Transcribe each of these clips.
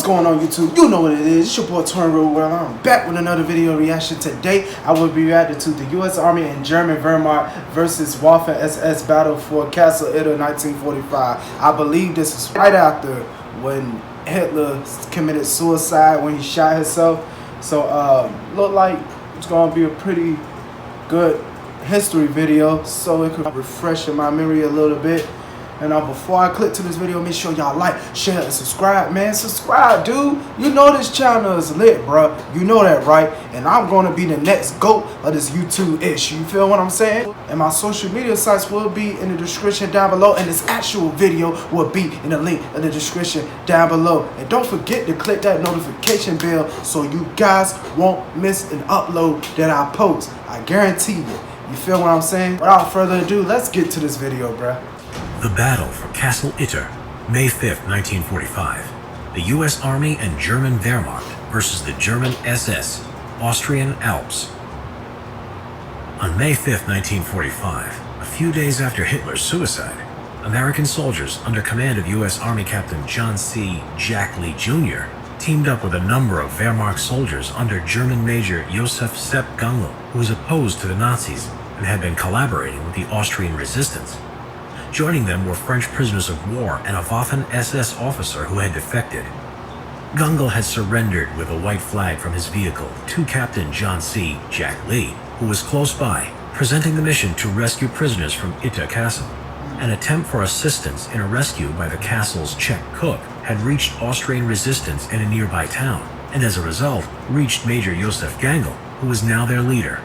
going on YouTube? You know what it is. It's your boy Real Well. I'm back with another video reaction. Today I will be reacting to the US Army and German Wehrmacht versus Waffen SS battle for Castle Itter 1945. I believe this is right after when Hitler committed suicide when he shot himself. So look like it's gonna be a pretty good history video, so it could refresh in my memory a little bit. And before I click to this video, make sure y'all like, share, and subscribe, man. Subscribe, dude. You know this channel is lit, bro. You know that, right? And I'm going to be the next GOAT of this YouTube-ish. You feel what I'm saying? And my social media sites will be in the description down below. And this actual video will be in the link in the description down below. And don't forget to click that notification bell so you guys won't miss an upload that I post. I guarantee you. You feel what I'm saying? Without further ado, let's get to this video, bro. The battle for Castle Itter, May 5th, 1945. The U.S. Army and German Wehrmacht versus the German SS, Austrian Alps. On May 5th, 1945, a few days after Hitler's suicide, American soldiers under command of U.S. Army Captain John C. Jack Lee Jr. teamed up with a number of Wehrmacht soldiers under German Major Josef Sepp Gungel, who was opposed to the Nazis and had been collaborating with the Austrian resistance. Joining them were French prisoners of war and a Waffen SS officer who had defected. Gungel had surrendered with a white flag from his vehicle to Captain John C. Jack Lee, who was close by, presenting the mission to rescue prisoners from Itter Castle. An attempt for assistance in a rescue by the castle's Czech cook had reached Austrian resistance in a nearby town, and as a result, reached Major Josef Gungel, who was now their leader.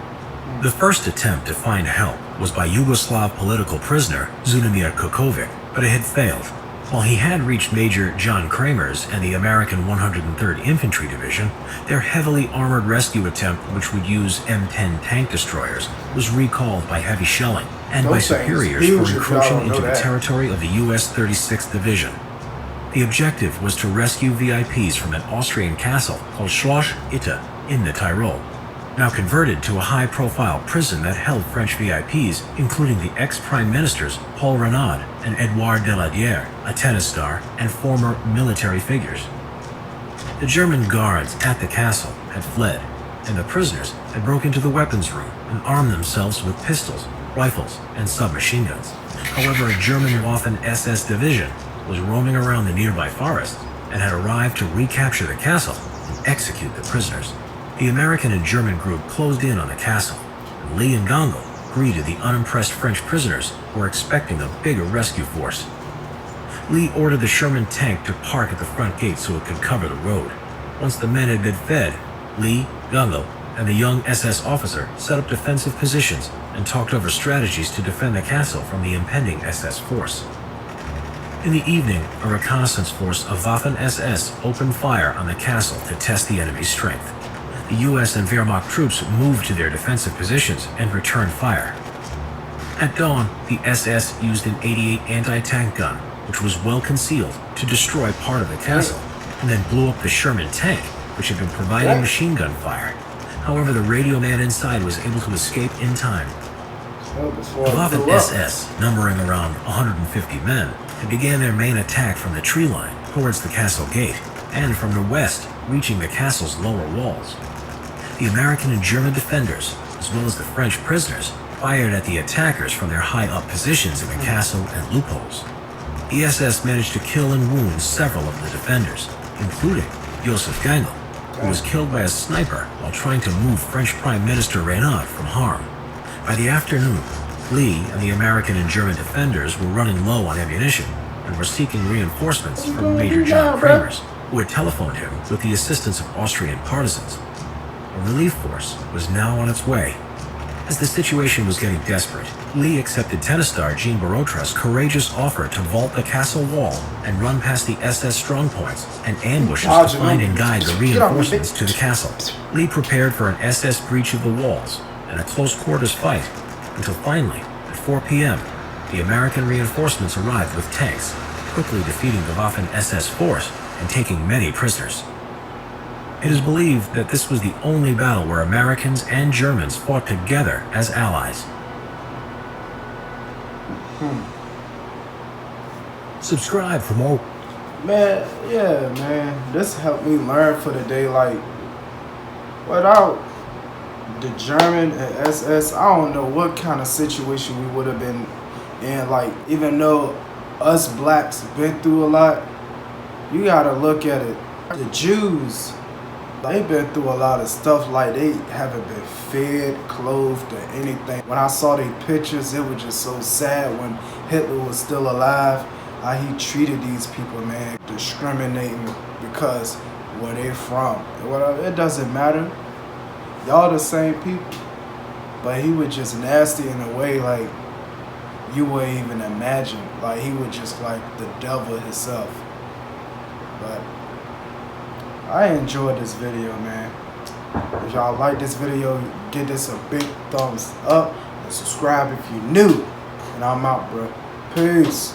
The first attempt to find help was by Yugoslav political prisoner Zvonimir Kukovic, but it had failed. While he had reached Major John Kramer's and the American 103rd Infantry Division, their heavily armored rescue attempt, which would use M10 tank destroyers, was recalled by heavy shelling and by superiors for encroaching into the territory of the U.S. 36th Division. The objective was to rescue VIPs from an Austrian castle called Schloss Itter in the Tyrol, now converted to a high-profile prison that held French VIPs, including the ex-prime ministers Paul Renaud and Edouard Daladier, a tennis star, and former military figures. The German guards at the castle had fled, and the prisoners had broken into the weapons room and armed themselves with pistols, rifles, and submachine guns. However, a German Waffen SS division was roaming around the nearby forest and had arrived to recapture the castle and execute the prisoners. The American and German group closed in on the castle, and Lee and Gungel greeted the unimpressed French prisoners who were expecting a bigger rescue force. Lee ordered the Sherman tank to park at the front gate so it could cover the road. Once the men had been fed, Lee, Gungel, and the young SS officer set up defensive positions and talked over strategies to defend the castle from the impending SS force. In the evening, a reconnaissance force of Waffen SS opened fire on the castle to test the enemy's strength. The U.S. and Wehrmacht troops moved to their defensive positions and returned fire. At dawn, the SS used an 88 anti-tank gun, which was well concealed, to destroy part of the castle, and then blew up the Sherman tank, which had been providing machine gun fire. However, the radio man inside was able to escape in time. The Waffen SS, numbering around 150 men, had began their main attack from the tree line towards the castle gate, and from the west, reaching the castle's lower walls. The American and German defenders, as well as the French prisoners, fired at the attackers from their high-up positions in the castle and loopholes. The SS managed to kill and wound several of the defenders, including Josef Gungel, who was killed by a sniper while trying to move French Prime Minister Renaud from harm. By the afternoon, Lee and the American and German defenders were running low on ammunition and were seeking reinforcements from Major John Kramer's, who had telephoned him with the assistance of Austrian partisans. A relief force was now on its way. As the situation was getting desperate, Lee accepted tennis star Jean Barotra's courageous offer to vault the castle wall and run past the SS strongpoints and ambushes to find and guide the reinforcements to the castle. Lee prepared for an SS breach of the walls and a close-quarters fight, until finally, at 4 p.m., the American reinforcements arrived with tanks, quickly defeating the Waffen SS force and taking many prisoners. It is believed that this was the only battle where Americans and Germans fought together as allies. Subscribe for more. Man, yeah, man. This helped me learn for the day. Like, without the German and SS, I don't know what kind of situation we would have been in. Like, even though us blacks been through a lot, you gotta look at it. The Jews, they been through a lot of stuff. Like, they haven't been fed, clothed, or anything. When I saw their pictures, it was just so sad when Hitler was still alive. How he treated these people, man, discriminating because where they from. Whatever, it doesn't matter. Y'all the same people. But he was just nasty in a way like you wouldn't even imagine. Like, he was just like the devil himself. But I enjoyed this video, man. If y'all like this video, give this a big thumbs up and subscribe if you're new. And I'm out, bro. Peace.